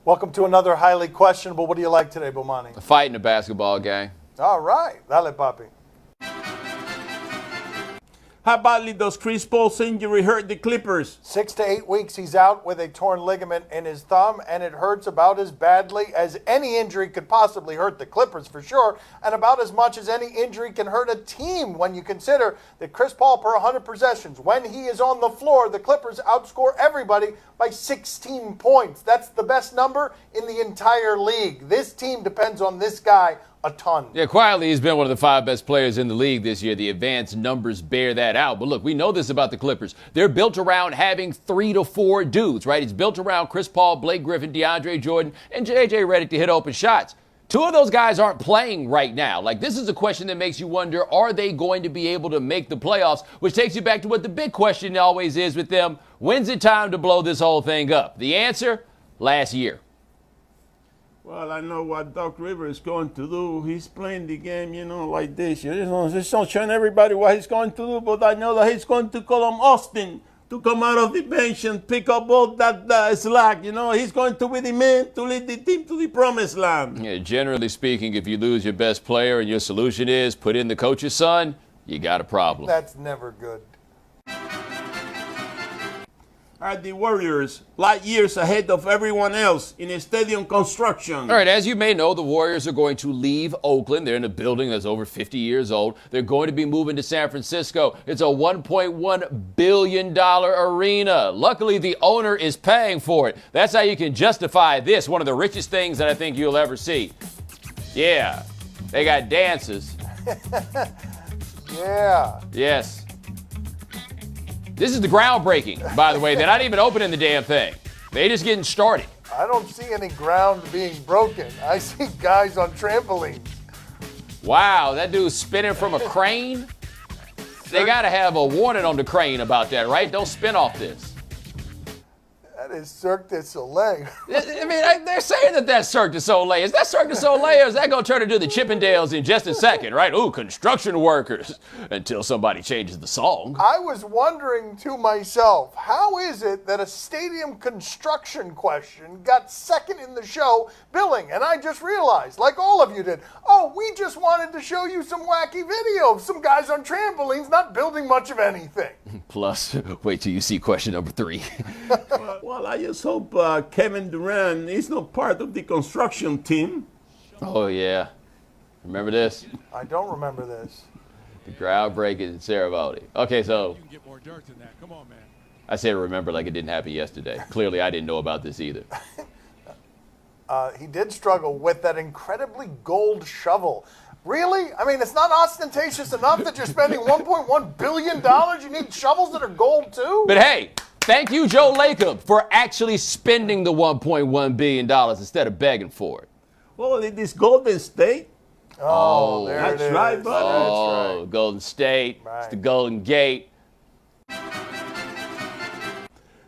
Welcome to another highly questionable. What do you like today, Bomani? A fight in a basketball game. All right. Dale, papi. How badly does Chris Paul's injury hurt the Clippers? 6 to 8 weeks he's out with a torn ligament in his thumb, and it hurts about as badly as any injury could possibly hurt the Clippers for sure, and about as much as any injury can hurt a team when you consider that Chris Paul per 100 possessions, when he is on the floor, the Clippers outscore everybody by 16 points. That's the best number in the entire league. This team depends on this guy a ton. Yeah, quietly, he's been one of the 5 best players in the league this year. The advanced numbers bear that out. But look, we know this about the Clippers. They're built around having 3 to 4 dudes, right? It's built around Chris Paul, Blake Griffin, DeAndre Jordan, and JJ Redick to hit open shots. 2 of those guys aren't playing right now. Like, this is a question that makes you wonder, are they going to be able to make the playoffs? Which takes you back to what the big question always is with them. When's it time to blow this whole thing up? The answer, last year. Well, I know what Doc Rivers is going to do. He's playing the game, like this. He's not showing everybody what he's going to do, but I know that he's going to call him Austin to come out of the bench and pick up all that slack. He's going to be the man to lead the team to the promised land. Yeah, generally speaking, if you lose your best player and your solution is put in the coach's son, you got a problem. That's never good. Are the Warriors light years ahead of everyone else in a stadium construction? All right, as you may know, the Warriors are going to leave Oakland. They're in a building that's over 50 years old. They're going to be moving to San Francisco. It's a $1.1 billion arena. Luckily, the owner is paying for it. That's how you can justify this, one of the richest things that I think you'll ever see. Yeah, they got dancers. Yeah. Yes. This is the groundbreaking, by the way. They're not even opening the damn thing. They just getting started. I don't see any ground being broken. I see guys on trampolines. Wow, that dude's spinning from a crane? They got to have a warning on the crane about that, right? Don't spin off this. That is Cirque du Soleil. I mean, they're saying that that's Cirque du Soleil. Is that Cirque du Soleil, or is that going to turn into the Chippendales in just a second, right? Ooh, construction workers, until somebody changes the song. I was wondering to myself, how is it that a stadium construction question got second in the show billing? And I just realized, like all of you did, we just wanted to show you some wacky video of some guys on trampolines not building much of anything. Plus, wait till you see question number 3. Well, I just hope Kevin Durant is not part of the construction team. Oh, yeah. Remember this? I don't remember this. The groundbreaking ceremony. Okay, so You can get more dirt than that. Come on, man. I said remember like it didn't happen yesterday. Clearly, I didn't know about this either. He did struggle with that incredibly gold shovel. Really? I mean, it's not ostentatious enough that you're spending $1.1 billion? You need shovels that are gold, too? But hey, thank you, Joe Lacob, for actually spending the $1.1 billion instead of begging for it. Well, it is Golden State. Oh, there it is. That's right, buddy. Oh, That's right. Golden State. Right. It's the Golden Gate.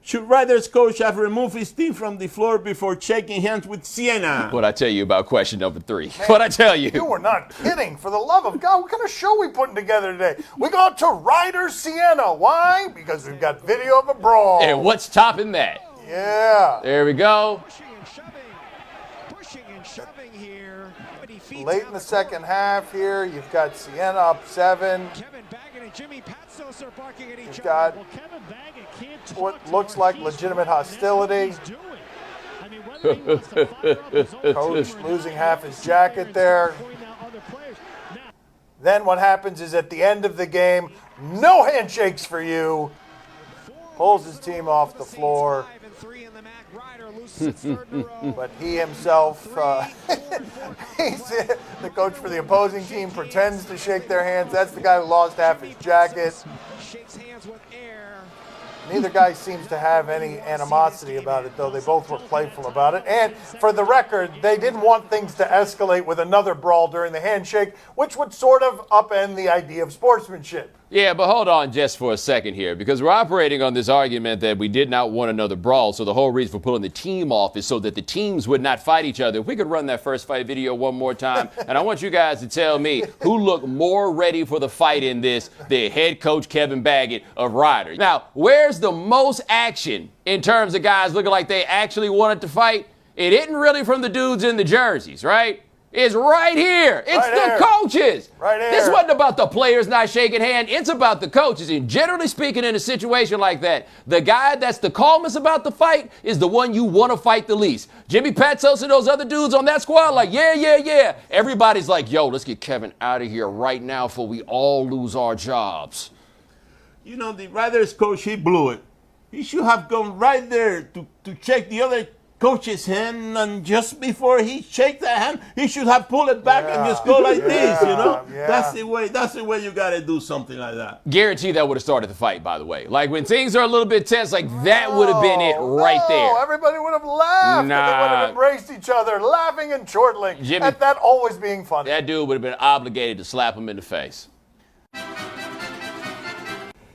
Should Riders coach have removed his team from the floor before shaking hands with Sienna? What'd I tell you about question number 3? What'd I tell you? You were not kidding. For the love of God, what kind of show are we putting together today? We go to Ryder Sienna. Why? Because we've got video of a brawl. And what's topping that? Yeah. There we go. Pushing and shoving here. Late in the second half here, you've got Sienna up 7. Kevin Baggett and Jimmy Patsos are barking at each You've got other. Well, Kevin Baggett can't what looks like legitimate hostility. Coach losing half his jacket there. Then what happens is at the end of the game, no handshakes for you. Pulls his team off the floor. But he himself, he's the coach for the opposing team, pretends to shake their hands. That's the guy who lost half his jacket. Neither guy seems to have any animosity about it, though. They both were playful about it. And for the record, they didn't want things to escalate with another brawl during the handshake, which would sort of upend the idea of sportsmanship. Yeah, but hold on just for a second here, because we're operating on this argument that we did not want another brawl, so the whole reason for pulling the team off is so that the teams would not fight each other. If we could run that first fight video one more time, and I want you guys to tell me who looked more ready for the fight in this than head coach Kevin Baggett of Ryder. Now, where's the most action in terms of guys looking like they actually wanted to fight? it isn't really from the dudes in the jerseys, right? It's right here. It's right the here. coaches. Right here. This wasn't about the players not shaking hands. It's about the coaches. And generally speaking, in a situation like that, the guy that's the calmest about the fight is the one you want to fight the least. Jimmy Patsos and those other dudes on that squad, like, yeah. Everybody's like, yo, let's get Kevin out of here right now before we all lose our jobs. You know, the Raiders coach, he blew it. He should have gone right there to check the other coach's hand, and just before he shake that hand, he should have pulled it back and just go like this, you know? Yeah. That's the way you got to do something like that. Guarantee that would have started the fight, by the way. Like, when things are a little bit tense, like, that would have been it right there. Everybody would have laughed. And they would have embraced each other, laughing and chortling. Jimmy, at that always being funny. That dude would have been obligated to slap him in the face.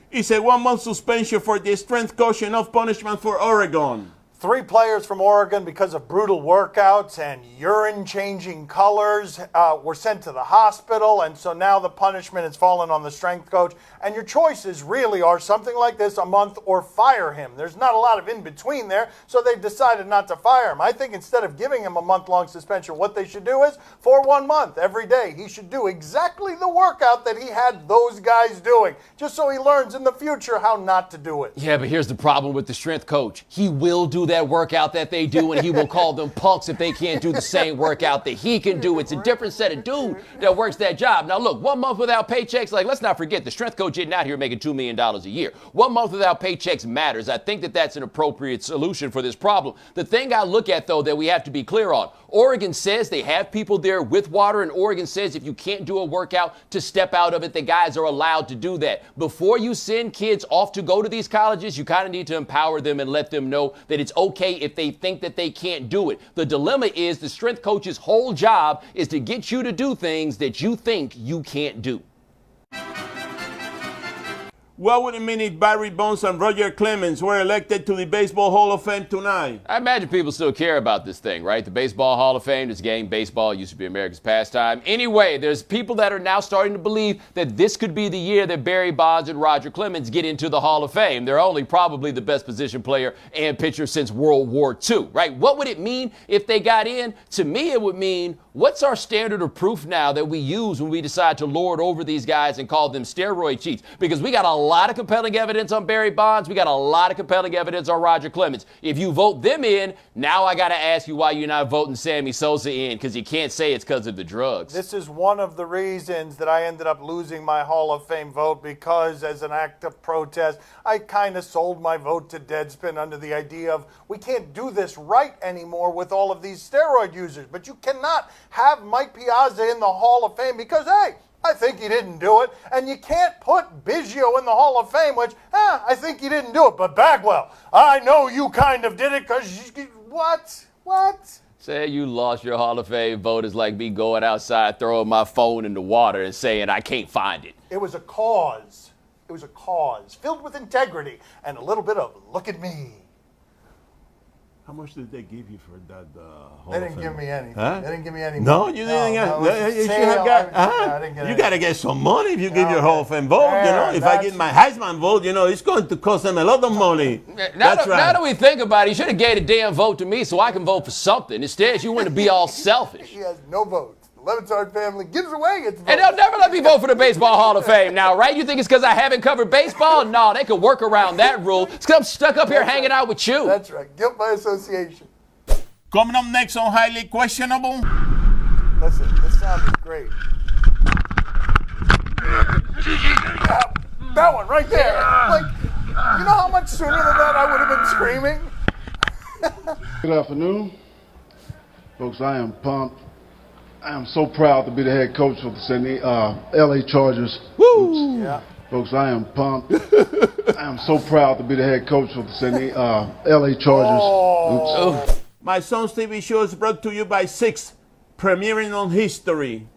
It's a 1-month suspension for the strength coach, enough punishment for Oregon. 3 players from Oregon, because of brutal workouts and urine-changing colors, were sent to the hospital, and so now the punishment has fallen on the strength coach. And your choices really are something like this, a month, or fire him. There's not a lot of in-between there, so they decided not to fire him. I think instead of giving him a month-long suspension, what they should do is, for 1 month, every day, he should do exactly the workout that he had those guys doing, just so he learns in the future how not to do it. Yeah, but here's the problem with the strength coach. He will do that workout that they do, and he will call them punks if they can't do the same workout that he can do. It's a different set of dude that works that job. Now look, 1 month without paychecks, like, let's not forget, the strength coach isn't out here making $2 million a year. 1 month without paychecks matters. I think that that's an appropriate solution for this problem. The thing I look at, though, that we have to be clear on, Oregon says they have people there with water, and Oregon says if you can't do a workout to step out of it, the guys are allowed to do that. Before you send kids off to go to these colleges, you kind of need to empower them and let them know that it's okay if they think that they can't do it. The dilemma is the strength coach's whole job is to get you to do things that you think you can't do. What would it mean if Barry Bonds and Roger Clemens were elected to the Baseball Hall of Fame tonight? I imagine people still care about this thing, right? The Baseball Hall of Fame, this game, baseball, used to be America's pastime. Anyway, there's people that are now starting to believe that this could be the year that Barry Bonds and Roger Clemens get into the Hall of Fame. They're only probably the best position player and pitcher since World War II, right? What would it mean if they got in? To me, it would mean, what's our standard of proof now that we use when we decide to lord over these guys and call them steroid cheats? Because we got a lot of compelling evidence on Barry Bonds. We got a lot of compelling evidence on Roger Clemens. If you vote them in, now I got to ask you why you're not voting Sammy Sosa in, because you can't say it's because of the drugs. This is one of the reasons that I ended up losing my Hall of Fame vote, because as an act of protest, I kind of sold my vote to Deadspin under the idea of we can't do this right anymore with all of these steroid users. But you cannot have Mike Piazza in the Hall of Fame because, hey, I think he didn't do it. And you can't put Biggio in the Hall of Fame, which, I think he didn't do it. But Bagwell, I know you kind of did it because what? Say you lost your Hall of Fame vote is like me going outside, throwing my phone in the water and saying I can't find it. It was a cause. It was a cause filled with integrity and a little bit of look at me. How much did they give you for that Hall They of didn't Fame? give me anything. Huh? They didn't give me any No, money. you didn't get. No, it was a You should sale. have got. I didn't get You any. got to get some money if you give your Okay. Hall of Fame vote. You know, There, if I get my Heisman vote, you know, it's going to cost them a lot of money. Now That's right. that we think about it, you should have gave a damn vote to me so I can vote for something. Instead, you want to be all selfish. He has no votes. The Levitard family gives away its votes. And they'll never let me vote for the Baseball Hall of Fame now, right? You think it's because I haven't covered baseball? No, they could work around that rule. It's because I'm stuck up here hanging out with you. That's right. Guilt by association. Coming up next on Highly Questionable. Listen, this sounded great. That one right there. Like, you know how much sooner than that I would have been screaming? Good afternoon. Folks, I am pumped. I am so proud to be the head coach of the LA Chargers. Woo! Yeah. Folks, I am pumped. I am so proud to be the head coach of the LA Chargers. Oh. Oops. My son's TV show is brought to you by Six, premiering on History.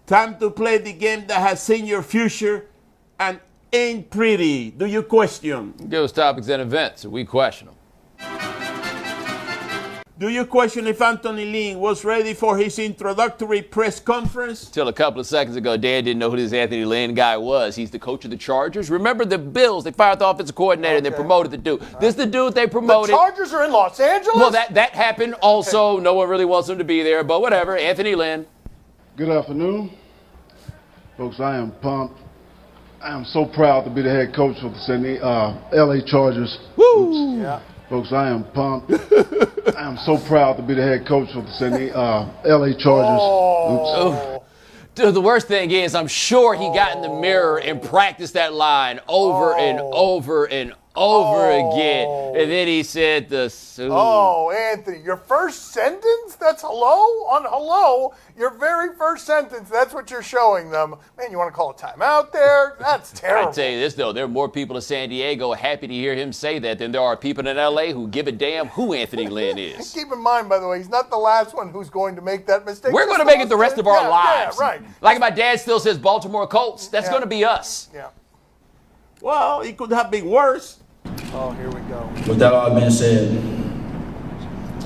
Time to play the game that has seen your future and ain't pretty. Do you question? Give us topics and events, and we question them. Do you question if Anthony Lynn was ready for his introductory press conference? Till a couple of seconds ago, Dan didn't know who this Anthony Lynn guy was. He's the coach of the Chargers. Remember the Bills? They fired the offensive coordinator and they promoted the dude. This is the dude they promoted. The Chargers are in Los Angeles? Well, that happened also. No one really wants him to be there, but whatever. Anthony Lynn. Good afternoon. Folks, I am pumped. I am so proud to be the head coach of the LA Chargers. Woo! Yeah. Folks, I am pumped. I am so proud to be the head coach of the LA Chargers. Oh. Dude, the worst thing is I'm sure he got in the mirror and practiced that line over and over and over again. And then he said Oh, Anthony, your first sentence? That's hello? On hello, your very first sentence, that's what you're showing them. Man, you want to call a timeout there? That's terrible. I tell you this, though, there are more people in San Diego happy to hear him say that than there are people in L.A. who give a damn who Anthony Lynn is. Keep in mind, by the way, he's not the last one who's going to make that mistake. We're going to make it the rest of our lives. Yeah, right. Like my dad still says Baltimore Colts. That's going to be us. Yeah. Well, it could have been worse. Oh, here we go. With that all being said,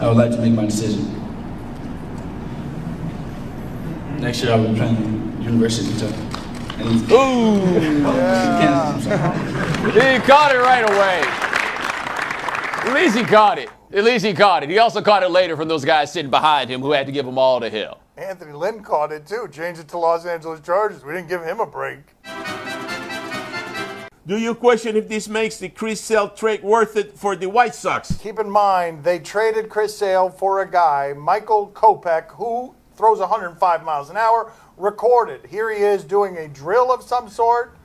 I would like to make my decision. Next year I will be playing University of Kentucky. Ooh! He caught it right away. At least he caught it. At least he caught it. He also caught it later from those guys sitting behind him who had to give him all to hell. Anthony Lynn caught it, too. Changed it to Los Angeles Chargers. We didn't give him a break. Do you question if this makes the Chris Sale trade worth it for the White Sox? Keep in mind, they traded Chris Sale for a guy, Michael Kopech, who throws 105 miles an hour, recorded. Here he is doing a drill of some sort.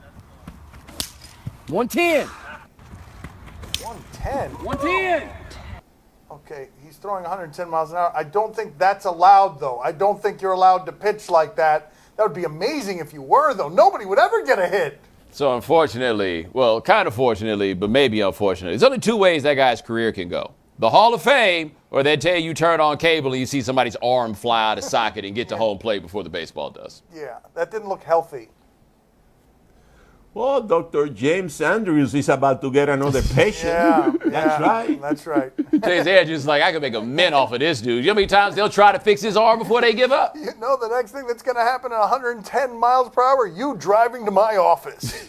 110. 110? 110. Okay, he's throwing 110 miles an hour. I don't think that's allowed, though. I don't think you're allowed to pitch like that. That would be amazing if you were, though. Nobody would ever get a hit. So unfortunately, well, kind of fortunately, but maybe unfortunately, there's only two ways that guy's career can go. The Hall of Fame, or they tell you turn on cable and you see somebody's arm fly out of socket and get to home plate before the baseball does. Yeah, that didn't look healthy. Well, Dr. James Andrews is about to get another patient. That's right. That's right. James Andrews is like, I could make a mint off of this dude. You know how many times they'll try to fix his arm before they give up? You know the next thing that's going to happen at 110 miles per hour? You driving to my office.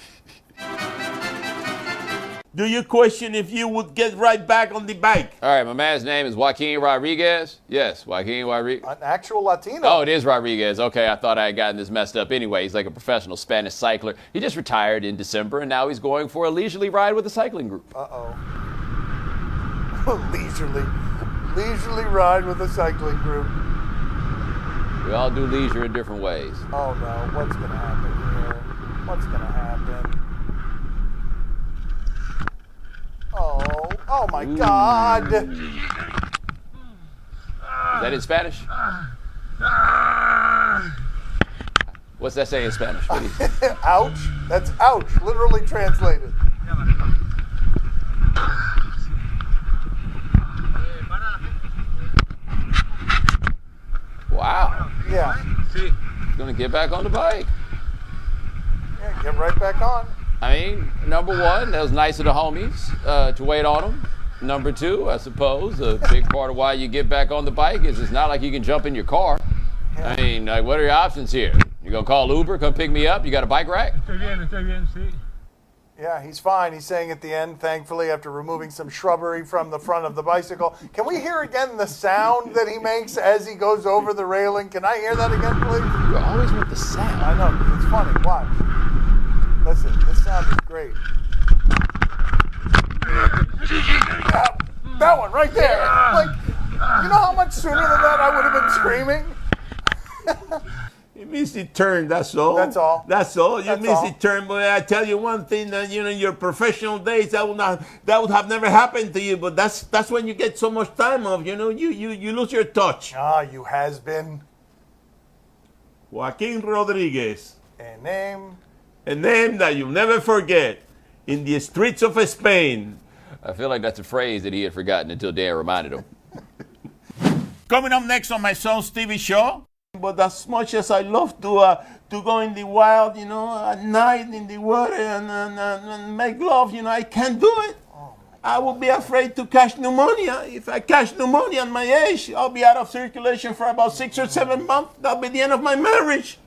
Do you question if you would get right back on the bike? All right, my man's name is Joaquin Rodriguez. Yes, Joaquin Rodriguez. An actual Latino. Oh, it is Rodriguez. Okay, I thought I had gotten this messed up. Anyway, he's like a professional Spanish cycler. He just retired in December, and now he's going for a leisurely ride with a cycling group. Uh-oh. Leisurely ride with a cycling group. We all do leisure in different ways. Oh, no. What's going to happen here? What's going to happen? Oh my God. Is that in Spanish? What's that say in Spanish? Ouch. That's ouch, literally translated. Wow. Yeah. He's going to get back on the bike. Yeah, get right back on. I mean, number one, that was nice of the homies to wait on him. Number two, I suppose, a big part of why you get back on the bike is it's not like you can jump in your car. I mean, like, what are your options here? You gonna call Uber, come pick me up? You got a bike rack? Yeah, he's fine. He's saying at the end, thankfully, after removing some shrubbery from the front of the bicycle. Can we hear again the sound that he makes as he goes over the railing? Can I hear that again, please? You always want the sound. I know, 'cause it's funny. Watch. Listen, this sound is great. Yeah, that one right there. Like, you know how much sooner than that I would have been screaming? You missed the turn, that's all. That's all. That's all. You That's missed all. the turn, but I tell you one thing that in your professional days that would have never happened to you. But that's when you get so much time off. You lose your touch. Ah, you has been. Joaquin Rodriguez, A name. a name that you'll never forget, in the streets of Spain. I feel like that's a phrase that he had forgotten until Dan reminded him. Coming up next on my son's TV show. But as much as I love to go in the wild, at night in the water and make love, I can't do it. Oh, I will be afraid to catch pneumonia. If I catch pneumonia at my age, I'll be out of circulation for about 6 or 7 months. That'll be the end of my marriage.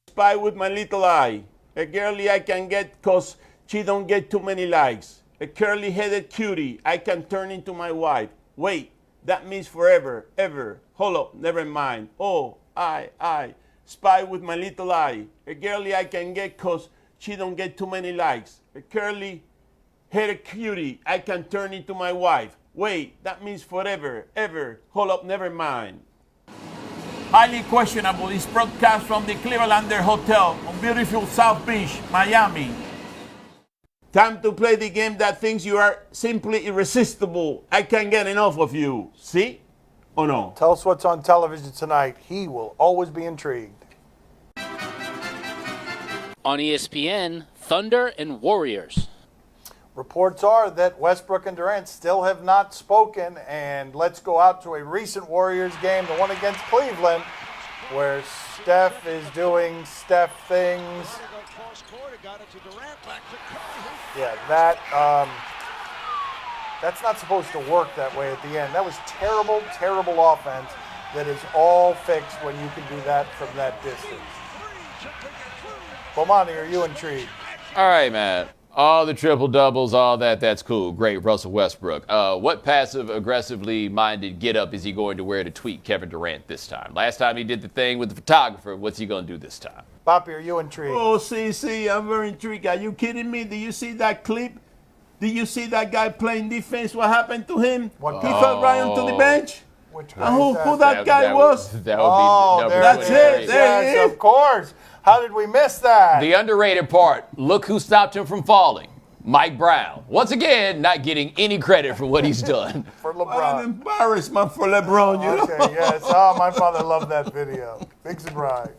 Spy with my little eye. A girlie I can get because she don't get too many likes. A curly-headed cutie I can turn into my wife. Wait, that means forever, ever. Hold up, never mind. Oh, I. Spy with my little eye. A girlie I can get because she don't get too many likes. A curly-headed cutie I can turn into my wife. Wait, that means forever, ever. Hold up, never mind. Highly questionable is broadcast from the Clevelander Hotel on beautiful South Beach, Miami. Time to play the game that thinks you are simply irresistible. I can't get enough of you. See? Or no? Tell us what's on television tonight. He will always be intrigued. On ESPN, Thunder and Warriors. Reports are that Westbrook and Durant still have not spoken, and let's go out to a recent Warriors game, the one against Cleveland, where Steph is doing Steph things. Yeah, that's not supposed to work that way at the end. That was terrible, terrible offense that is all fixed when you can do that from that distance. Bomani, are you intrigued? All right, man. All the triple doubles, all that's cool. Great, Russell Westbrook. What passive, aggressively minded get up is he going to wear to tweet Kevin Durant this time? Last time he did the thing with the photographer. What's he going to do this time? Poppy, are you intrigued? Oh, see, I'm very intrigued. Are you kidding me? Did you see that clip? Did you see that guy playing defense? What happened to him? What? He fell right onto the bench. Which And who that guy was? That would be number that's 23. it. Yes, of course. How did we miss that? The underrated part, look who stopped him from falling. Mike Brown. Once again, not getting any credit for what he's done. For What an LeBron. embarrassment for LeBron, you know? Okay, yes. Oh, my father loved that video. Big surprise.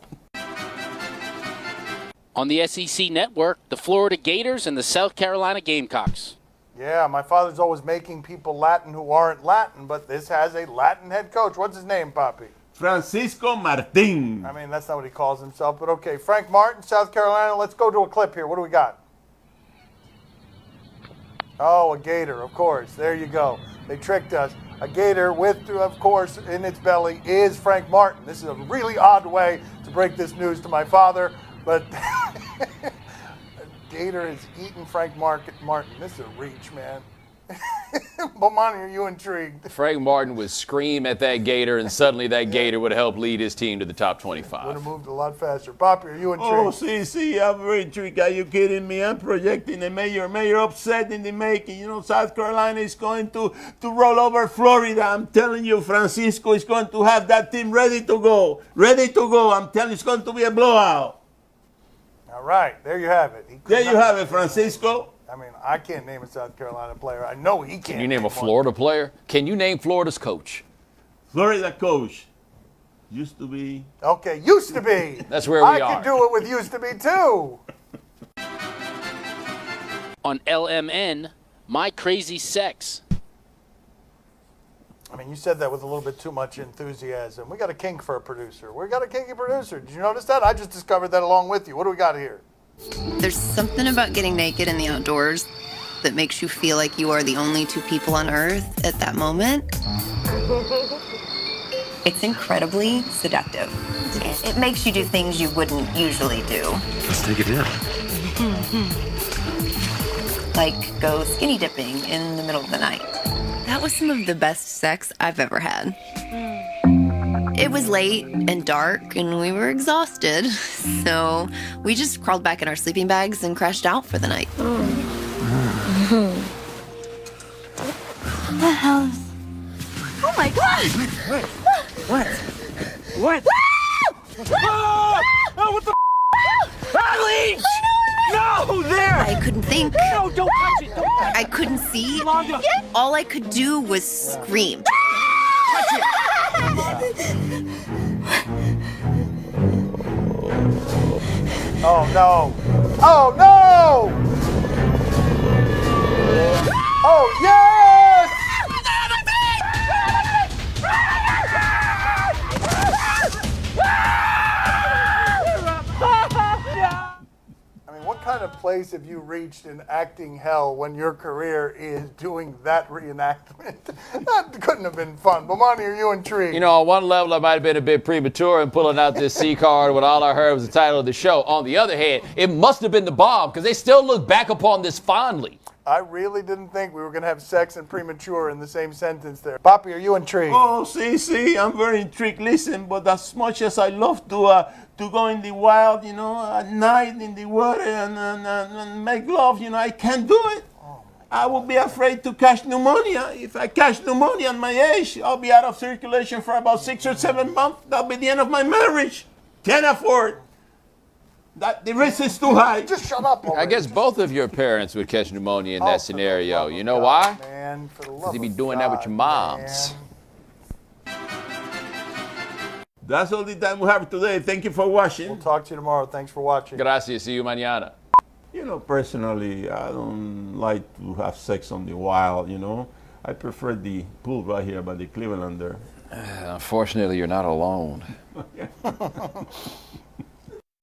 On the SEC Network, the Florida Gators and the South Carolina Gamecocks. Yeah, my father's always making people Latin who aren't Latin, but this has a Latin head coach. What's his name, Poppy? Francisco Martin. I mean, that's not what he calls himself, but okay. Frank Martin, South Carolina. Let's go to a clip here. What do we got? Oh, a gator, of course. There you go. They tricked us. A gator with, of course, in its belly is Frank Martin. This is a really odd way to break this news to my father, but a gator is eating Frank Martin. This is a reach, man. Bomani, are you intrigued? Frank Martin would scream at that gator, and suddenly that gator would help lead his team to the top Would have 25. moved a lot faster. Poppy, are you intrigued? Oh, see, I'm very intrigued. Are you kidding me? I'm projecting a major upset in the making. You know, South Carolina is going to roll over Florida. I'm telling you, Francisco is going to have that team ready to go. Ready to go. I'm telling you, it's going to be a blowout. All right, there you have it. There you have it, Francisco. I mean, I can't name a South Carolina player. I know he can't. Can you name a one. Florida player? Can you name Florida's coach? Florida coach. Used to be. Okay, used to be. That's where we I are. could do it with used to be, too. On LMN, My Crazy Sex. I mean, you said that with a little bit too much enthusiasm. We got a kink for a producer. We got a kinky producer. Did you notice that? I just discovered that along with you. What do we got here? There's something about getting naked in the outdoors that makes you feel like you are the only two people on Earth at that moment. It's incredibly seductive. It makes you do things you wouldn't usually do. Let's take it in. Like go skinny dipping in the middle of the night. That was some of the best sex I've ever had. It was late and dark and we were exhausted, so we just crawled back in our sleeping bags and crashed out for the night. What the hell? Oh my God! What? What? Oh, what the Eileen! No, there! I couldn't think. No, don't touch it! Don't touch I couldn't see. Yolanda. All I could do was scream. Oh, no. Oh, no! Oh, yes! I mean, what kind of place have you reached in acting hell when your career is doing that reenactment? That couldn't have been fun. Bomani, are you intrigued? You know, on one level, I might have been a bit premature in pulling out this C card when all I heard was the title of the show. On the other hand, it must have been the bomb because they still look back upon this fondly. I really didn't think we were going to have sex and premature in the same sentence there. Papi, are you intrigued? Oh, see, I'm very intrigued. Listen, but as much as I love to go in the wild, you know, at night in the water and make love, you know, I can't do it. I will be afraid to catch pneumonia. If I catch pneumonia at my age, I'll be out of circulation for about 6 or 7 months. That'll be the end of my marriage. Can't afford. The risk is too high. Just shut up already. I guess both of your parents would catch pneumonia in that scenario. You know why? Man, for the love Because you'd be of doing that with your God, moms. man. That's all the time we have today. Thank you for watching. We'll talk to you tomorrow. Thanks for watching. Gracias. See you mañana. You know, personally, I don't like to have sex on the wild, you know. I prefer the pool right here by the Cleveland there. Unfortunately, you're not alone.